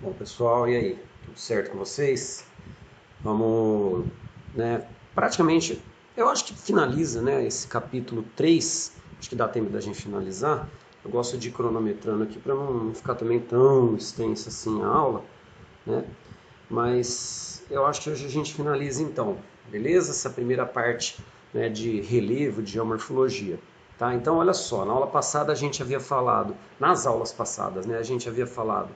Bom, pessoal, e aí? Tudo certo com vocês? Vamos, praticamente, eu acho que finaliza, esse capítulo 3. Acho que dá tempo da gente finalizar. Eu gosto de ir cronometrando aqui para não ficar também tão extensa assim a aula, né? Mas eu acho que hoje a gente finaliza então, beleza? Essa primeira parte, de relevo, de geomorfologia. Tá? Então, olha só, na aula passada a gente havia falado, nas aulas passadas, a gente havia falado,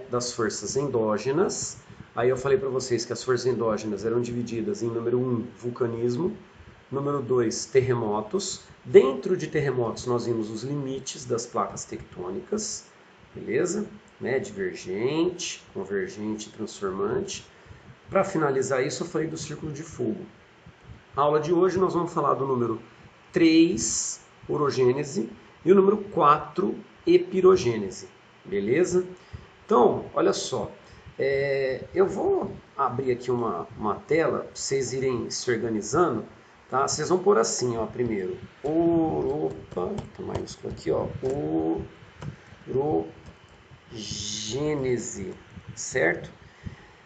das forças endógenas. Aí eu falei para vocês que as forças endógenas eram divididas em número 1, vulcanismo, número 2, terremotos. Dentro de terremotos nós vimos os limites das placas tectônicas, beleza? Divergente, convergente, transformante. Para finalizar isso, eu falei do círculo de fogo. Na aula de hoje nós vamos falar do número 3, orogênese, e o número 4, epirogênese, beleza? Então, olha só, eu vou abrir aqui uma tela para vocês irem se organizando, tá? Vocês vão pôr assim, ó, primeiro, opa, maiúsculo aqui, ó, orogênese, certo?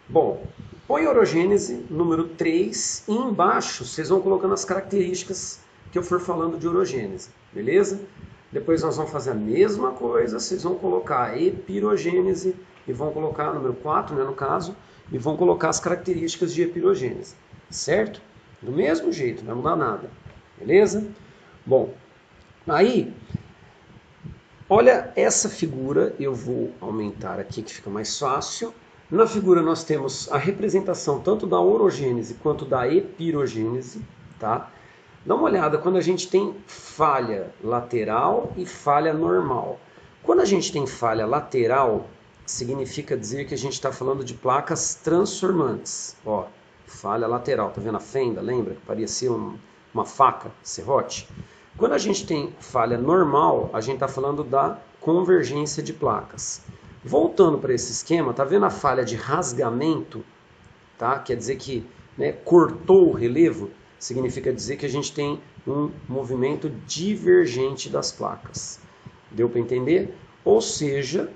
Bom, põe orogênese, número 3, e embaixo vocês vão colocando as características que eu for falando de orogênese, beleza? Depois nós vamos fazer a mesma coisa, vocês vão colocar a epirogênese e vão colocar, número 4, no caso, e vão colocar as características de epirogênese, certo? Do mesmo jeito, não vai mudar nada, beleza? Bom, aí, olha essa figura, eu vou aumentar aqui que fica mais fácil. Na figura nós temos a representação tanto da orogênese quanto da epirogênese, tá? Dá uma olhada quando a gente tem falha lateral e falha normal. Quando a gente tem falha lateral, significa dizer que a gente está falando de placas transformantes. Ó, falha lateral, tá vendo a fenda? Lembra que parecia uma faca, serrote? Quando a gente tem falha normal, a gente está falando da convergência de placas. Voltando para esse esquema, tá vendo a falha de rasgamento? Tá? Quer dizer que cortou o relevo, significa dizer que a gente tem um movimento divergente das placas. Deu para entender? Ou seja,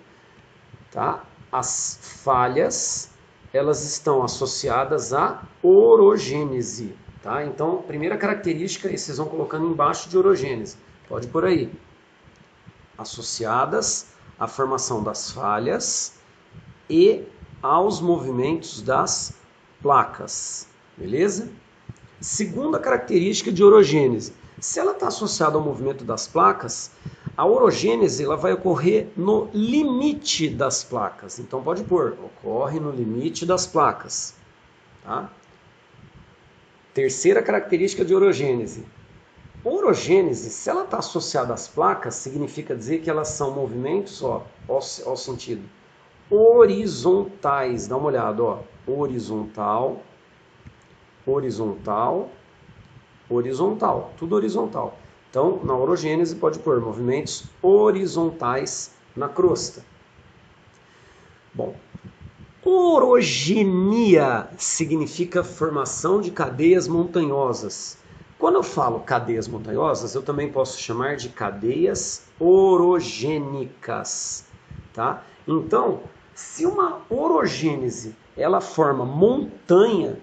tá? As falhas elas estão associadas à orogênese. Tá? Então, primeira característica, e vocês vão colocando embaixo de orogênese. Pode por aí. Associadas à formação das falhas e aos movimentos das placas, beleza? Segunda característica de orogênese, se ela está associada ao movimento das placas, a orogênese ela vai ocorrer no limite das placas, então pode pôr, ocorre no limite das placas, tá? Terceira característica de orogênese, orogênese, se ela está associada às placas, significa dizer que elas são movimentos, ó, ao sentido, horizontais. Dá uma olhada, ó, horizontal, horizontal, horizontal, tudo horizontal. Então, na orogênese pode pôr movimentos horizontais na crosta. Bom, orogenia significa formação de cadeias montanhosas. Quando eu falo cadeias montanhosas, eu também posso chamar de cadeias orogênicas, tá? Então, se uma orogênese ela forma montanha,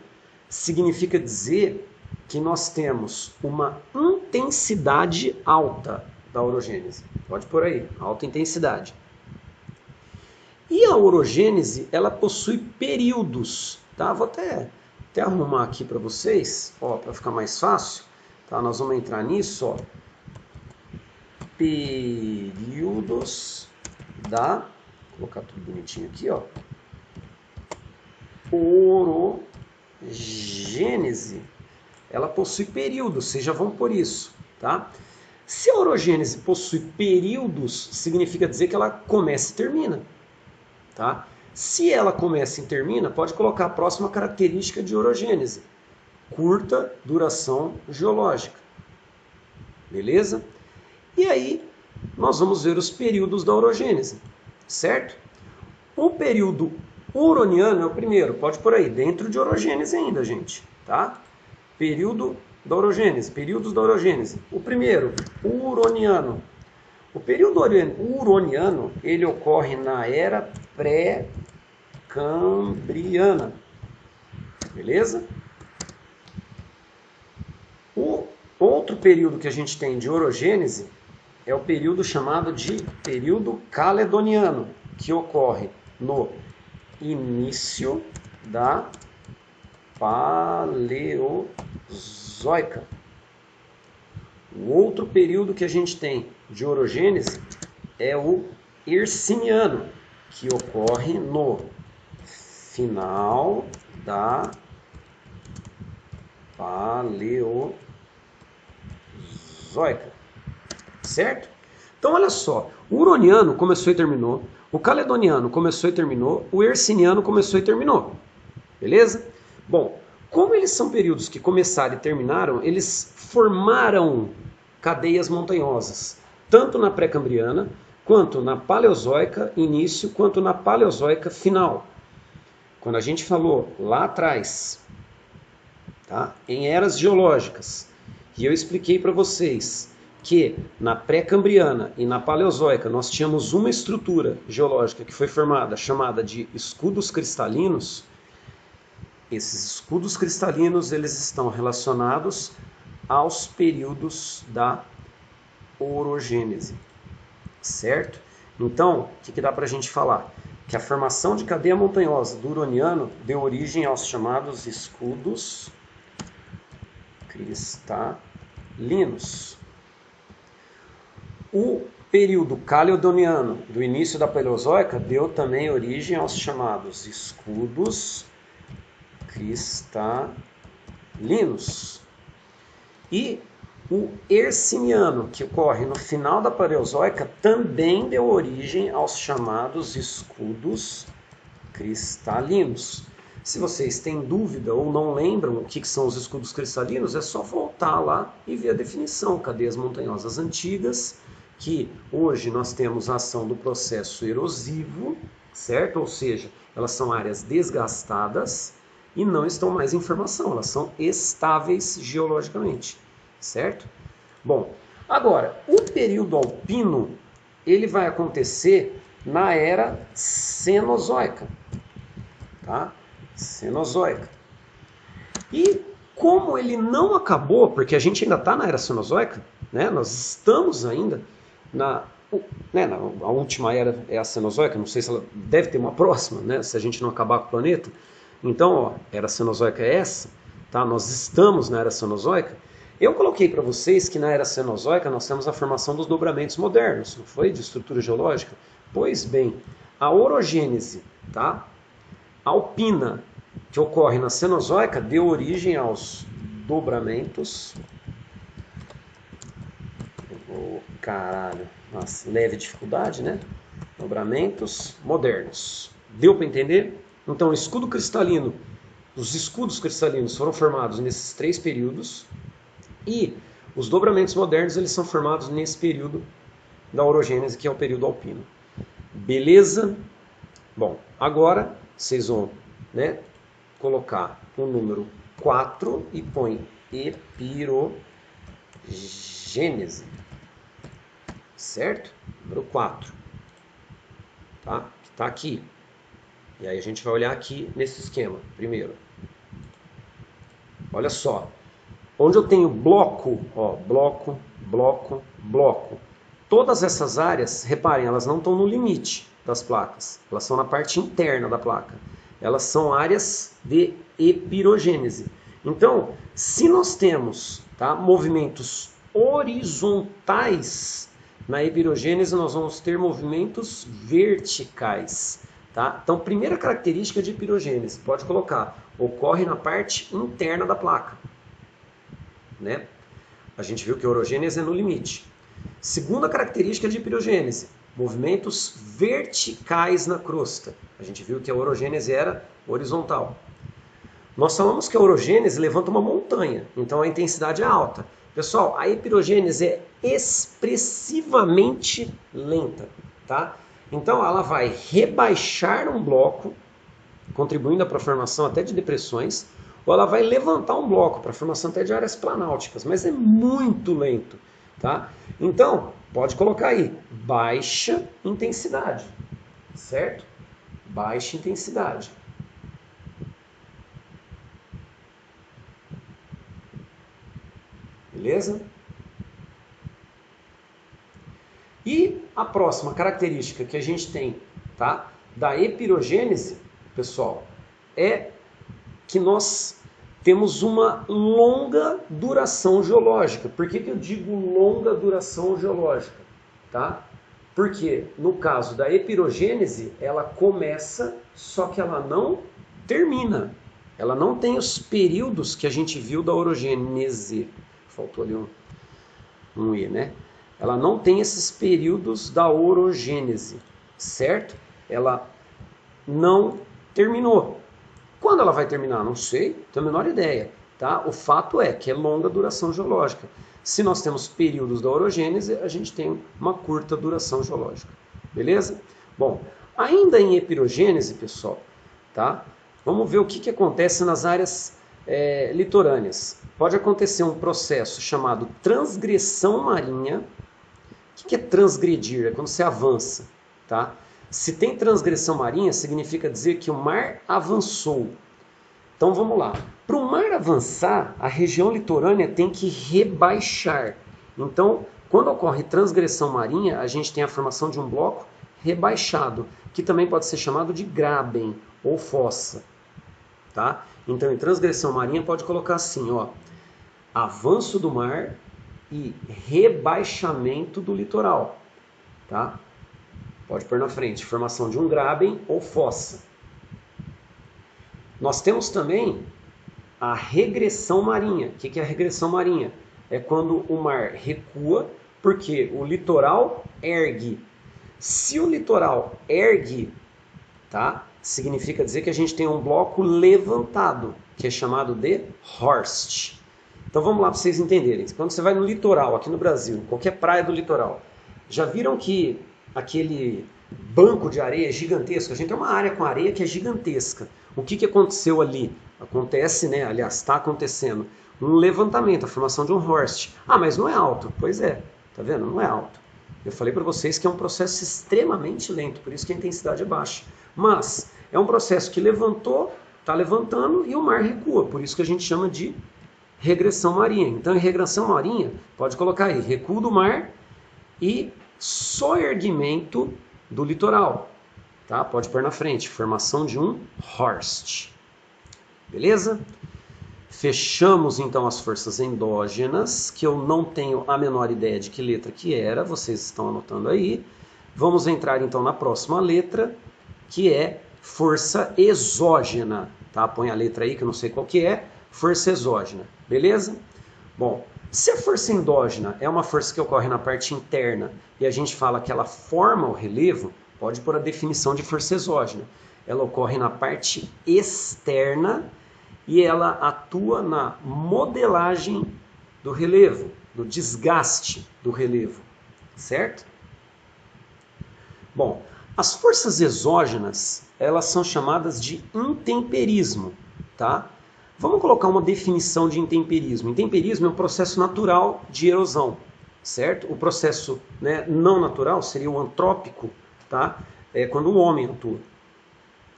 significa dizer que nós temos uma intensidade alta da orogênese. Pode pôr aí, alta intensidade. E a orogênese, ela possui períodos, tá? Vou até arrumar aqui para vocês, ó, para ficar mais fácil, tá? Nós vamos entrar nisso, ó. Períodos da, vou colocar tudo bonitinho aqui, ó. Orogênese, ela possui períodos, vocês já vão por isso, tá? Se a orogênese possui períodos, significa dizer que ela começa e termina, tá? Se ela começa e termina, pode colocar a próxima característica de orogênese, curta duração geológica, beleza? E aí, nós vamos ver os períodos da orogênese, certo? O período huroniano é o primeiro, pode por aí, dentro de orogênese ainda, gente, tá? Período da orogênese, períodos da orogênese. O primeiro, huroniano. O período huroniano, ele ocorre na era pré pré-cambriana. Beleza? O outro período que a gente tem de orogênese é o período chamado de período caledoniano, que ocorre no início da Paleozoica. O outro período que a gente tem de orogênese é o Herciniano, que ocorre no final da Paleozoica. Certo? Então, olha só. O Huroniano começou e terminou. O Caledoniano começou e terminou. O Herciniano começou e terminou. Beleza? Bom, como eles são períodos que começaram e terminaram, eles formaram cadeias montanhosas. Tanto na pré-cambriana, quanto na Paleozoica início, quanto na Paleozoica final. Quando a gente falou lá atrás, tá, em eras geológicas, e eu expliquei para vocês que na pré-cambriana e na Paleozoica nós tínhamos uma estrutura geológica que foi formada, chamada de escudos cristalinos. Esses escudos cristalinos eles estão relacionados aos períodos da orogênese, certo? Então, o que dá para a gente falar? Que a formação de cadeia montanhosa do Huroniano deu origem aos chamados escudos cristalinos. O período caledoniano do início da Paleozoica deu também origem aos chamados escudos cristalinos. E o Herciniano, que ocorre no final da Paleozoica, também deu origem aos chamados escudos cristalinos. Se vocês têm dúvida ou não lembram o que são os escudos cristalinos, é só voltar lá e ver a definição. Cadeias montanhosas antigas, que hoje nós temos a ação do processo erosivo, certo? Ou seja, elas são áreas desgastadas e não estão mais em formação, elas são estáveis geologicamente, certo? Bom, agora, o período alpino, ele vai acontecer na era Cenozoica, tá? Cenozoica. E como ele não acabou, porque a gente ainda está na era Cenozoica, né? Nós estamos ainda a última era é a Cenozoica, não sei se ela deve ter uma próxima, né? Se a gente não acabar com o planeta. Então, ó, era Cenozoica é essa, tá? Nós estamos na era Cenozoica. Eu coloquei para vocês que na era Cenozoica nós temos a formação dos dobramentos modernos, não foi? De estrutura geológica. Pois bem, a orogênese, tá, alpina, que ocorre na Cenozoica, deu origem aos dobramentos. Oh, caralho, nossa, leve dificuldade, né? Dobramentos modernos. Deu para entender? Então, o escudo cristalino, os escudos cristalinos foram formados nesses 3 períodos e os dobramentos modernos eles são formados nesse período da orogênese, que é o período alpino. Beleza? Bom, agora vocês vão, né, colocar o número 4 e põe epirogênese, certo? Número 4, tá? Que está aqui. E aí a gente vai olhar aqui nesse esquema, primeiro. Olha só, onde eu tenho bloco, ó, bloco, bloco, bloco. Todas essas áreas, reparem, elas não estão no limite das placas. Elas são na parte interna da placa. Elas são áreas de epirogênese. Então, se nós temos, tá, movimentos horizontais na epirogênese, nós vamos ter movimentos verticais. Tá? Então, primeira característica de epirogênese, pode colocar, ocorre na parte interna da placa. Né? A gente viu que a orogênese é no limite. Segunda característica de epirogênese, movimentos verticais na crosta. A gente viu que a orogênese era horizontal. Nós falamos que a orogênese levanta uma montanha, então a intensidade é alta. Pessoal, a epirogênese é expressivamente lenta, tá? Então ela vai rebaixar um bloco, contribuindo para a formação até de depressões, ou ela vai levantar um bloco para a formação até de áreas planáuticas, mas é muito lento, tá? Então, pode colocar aí, baixa intensidade, certo? baixa intensidade. Beleza? E a próxima característica que a gente tem, tá, da epirogênese, pessoal, é que nós temos uma longa duração geológica. Por que eu digo longa duração geológica? Tá? Porque no caso da epirogênese, ela começa, só que ela não termina. Ela não tem os períodos que a gente viu da orogênese. Faltou ali um I, né? Ela não tem esses períodos da orogênese, certo? Ela não terminou. Quando ela vai terminar? Não sei, tenho a menor ideia. Tá? O fato é que é longa duração geológica. Se nós temos períodos da orogênese, a gente tem uma curta duração geológica. Beleza? Bom, ainda em epirogênese, pessoal, tá? Vamos ver o que acontece nas áreas litorâneas. Pode acontecer um processo chamado transgressão marinha. O que é transgredir? É quando você avança. Tá? Se tem transgressão marinha, significa dizer que o mar avançou. Então vamos lá. Para o mar avançar, a região litorânea tem que rebaixar. Então, quando ocorre transgressão marinha, a gente tem a formação de um bloco rebaixado, que também pode ser chamado de graben ou fossa. Tá? Então, em transgressão marinha, pode colocar assim, ó, avanço do mar e rebaixamento do litoral. Tá? Pode pôr na frente, formação de um graben ou fossa. Nós temos também a regressão marinha. O que é a regressão marinha? É quando o mar recua, porque o litoral ergue. Se o litoral ergue, tá? Significa dizer que a gente tem um bloco levantado, que é chamado de horst. Então vamos lá para vocês entenderem. Quando você vai no litoral, aqui no Brasil, em qualquer praia do litoral, já viram que aquele banco de areia gigantesco, a gente tem uma área com areia que é gigantesca. O que aconteceu ali? Acontece, né? Aliás, está acontecendo um levantamento, a formação de um horst. Ah, mas não é alto. Pois é, tá vendo? Não é alto. Eu falei para vocês que é um processo extremamente lento, por isso que a intensidade é baixa. Mas é um processo que levantou, está levantando e o mar recua, por isso que a gente chama de regressão marinha. Então, em regressão marinha, pode colocar aí recuo do mar e soerguimento do litoral. Tá? Pode pôr na frente, formação de um horst. Beleza? Fechamos então as forças endógenas, que eu não tenho a menor ideia de que letra que era, vocês estão anotando aí. Vamos entrar então na próxima letra, que é força exógena. Tá? Põe a letra aí que eu não sei qual que é, força exógena. Beleza? Bom, se a força endógena é uma força que ocorre na parte interna e a gente fala que ela forma o relevo, pode pôr a definição de força exógena. Ela ocorre na parte externa e ela atua na modelagem do relevo, no desgaste do relevo, certo? Bom, as forças exógenas, elas são chamadas de intemperismo, tá? Vamos colocar uma definição de intemperismo. Intemperismo é um processo natural de erosão, certo? O processo, né, não natural seria o antrópico, tá? É quando o homem atua.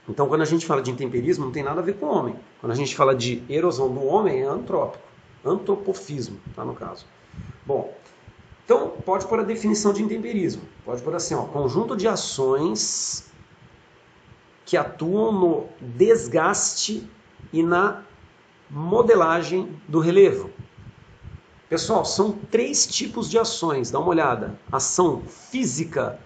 Então, quando a gente fala de intemperismo, não tem nada a ver com o homem. Quando a gente fala de erosão do homem, é antrópico. Antropofismo, tá, no caso. Bom, então, pode pôr a definição de intemperismo. Pode pôr assim, ó, conjunto de ações que atuam no desgaste e na modelagem do relevo. Pessoal, são 3 tipos de ações, dá uma olhada. Ação física.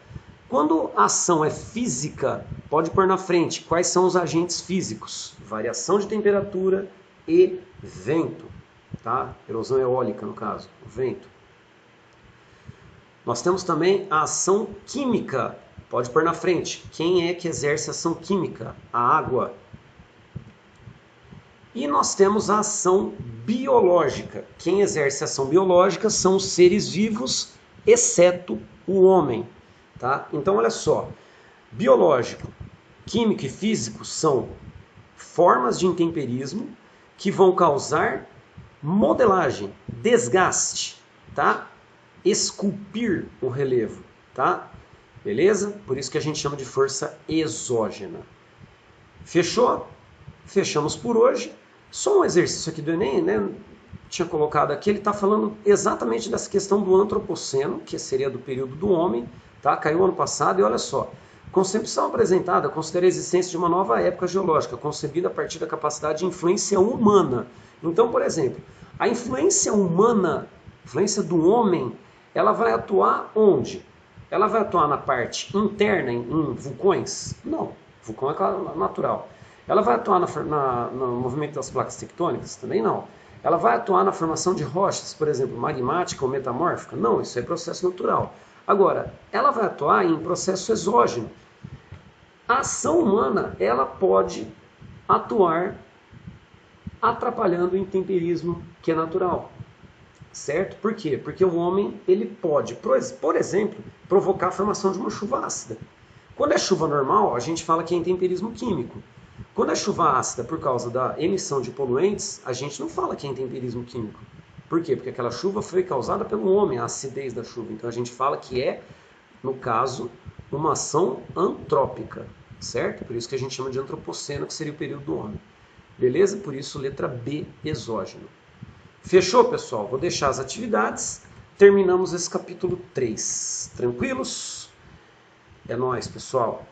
Quando a ação é física, pode pôr na frente quais são os agentes físicos. Variação de temperatura e vento. Tá? Erosão eólica, no caso, o vento. Nós temos também a ação química. Pode pôr na frente. Quem é que exerce a ação química? A água. E nós temos a ação biológica. Quem exerce a ação biológica são os seres vivos, exceto o homem. Tá? Então, olha só. Biológico, químico e físico são formas de intemperismo que vão causar modelagem, desgaste, tá? Esculpir o relevo, tá? Beleza? Por isso que a gente chama de força exógena. Fechou? Fechamos por hoje. Só um exercício aqui do Enem, né? Tinha colocado aqui, ele está falando exatamente dessa questão do antropoceno, que seria do período do homem, tá? Caiu ano passado e olha só. Concepção apresentada considera a existência de uma nova época geológica, concebida a partir da capacidade de influência humana. Então, por exemplo, a influência humana, influência do homem, ela vai atuar onde? Ela vai atuar na parte interna, em vulcões? Não, vulcão é natural. Ela vai atuar no movimento das placas tectônicas? Também não. Ela vai atuar na formação de rochas, por exemplo, magmática ou metamórfica? Não, isso é processo natural. Agora, ela vai atuar em processo exógeno. A ação humana, ela pode atuar atrapalhando o intemperismo que é natural. Certo? Por quê? Porque o homem ele pode, por exemplo, provocar a formação de uma chuva ácida. Quando é chuva normal, a gente fala que é intemperismo químico. Quando é chuva ácida por causa da emissão de poluentes, a gente não fala que é intemperismo químico. Por quê? Porque aquela chuva foi causada pelo homem, a acidez da chuva. Então a gente fala que é, no caso, uma ação antrópica, certo? Por isso que a gente chama de antropoceno, que seria o período do homem. Beleza? Por isso, letra B, exógeno. Fechou, pessoal? Vou deixar as atividades. Terminamos esse capítulo 3. Tranquilos? É nóis, pessoal.